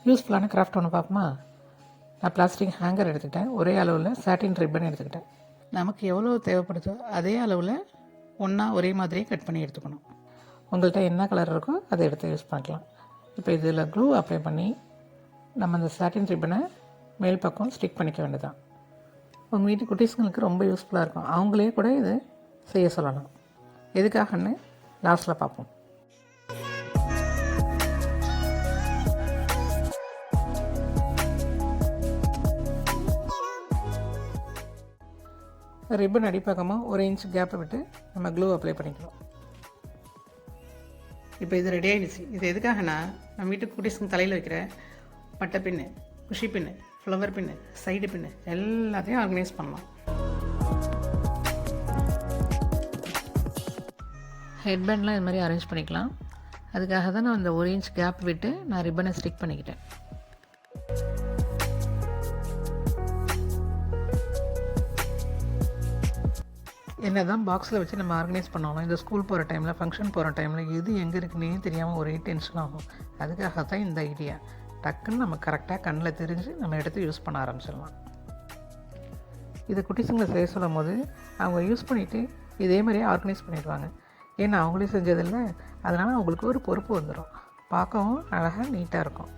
யூஸ்ஃபுல்லான கிராஃப்ட் ஒன்று பார்ப்போமா? நான் பிளாஸ்டிக் ஹேங்கர் எடுத்துக்கிட்டேன். ஒரே அளவில் சாட்டின் ரிப்பன் எடுத்துக்கிட்டேன். நமக்கு எவ்வளோ தேவைப்படுதோ அதே அளவில் ஒன்றா ஒரே மாதிரியே கட் பண்ணி எடுத்துக்கணும். உங்கள்கிட்ட என்ன கலர் இருக்கோ அதை எடுத்து யூஸ் பண்ணிக்கலாம். இப்போ இதில் க்ளூ அப்ளை பண்ணி நம்ம அந்த சாட்டின் ரிப்பனை மேல் பக்கம் ஸ்டிக் பண்ணிக்க வேண்டியதான். உங்கள் வீட்டு குட்டீஸுங்களுக்கு ரொம்ப யூஸ்ஃபுல்லாக இருக்கும். அவங்களே கூட இது செய்ய சொல்லலாம். எதுக்காகன்னு லாஸ்ட்டில் பார்ப்போம். ரிப்பன் அடிப்பக்கமாக 1 இன்ச் கேப்பை விட்டு நம்ம க்ளூ அப்ளை பண்ணிக்கலாம். இப்போ இது ரெடி ஆகிடுச்சு. இது எதுக்காகனா நம்ம வீட்டு குட்டீஸுங்க தலையில் வைக்கிற பட்டை பின்னு, குஷி பின்னு, ஃப்ளவர் பின்னு, சைடு பின்னு எல்லாத்தையும் ஆர்கனைஸ் பண்ணலாம். ஹெட்பேண்ட்லாம் இது மாதிரி அரேஞ்ச் பண்ணிக்கலாம். அதுக்காக தான் நான் அந்த 1 இன்ச் கேப் விட்டு நான் ரிப்பனை ஸ்டிக் பண்ணிக்கிட்டேன். என்ன தான் பாக்ஸில் வச்சு நம்ம ஆர்கனைஸ் பண்ணோம், இந்த ஸ்கூல் போகிற டைமில், ஃபங்க்ஷன் போகிற டைமில் எது எங்கே இருக்குன்னே தெரியாமல் ஒரே டென்ஷன் ஆகும். அதுக்காக தான் இந்த ஐடியா. டக்குன்னு நம்ம கரெக்டாக கண்ணில் தெரிஞ்சு நம்ம எடுத்து யூஸ் பண்ண ஆரம்பிச்சிடலாம். இதை குட்டீஸுங்களை செய்ய சொல்லும் போது அவங்க யூஸ் பண்ணிவிட்டு இதே மாதிரியே ஆர்கனைஸ் பண்ணிடுவாங்க. ஏன்னா அவங்களே செஞ்சதில்லை, அதனால் அவங்களுக்கு ஒரு பொறுப்பு வந்துடும். பார்க்கவும் அழகாக நீட்டாக இருக்கும்.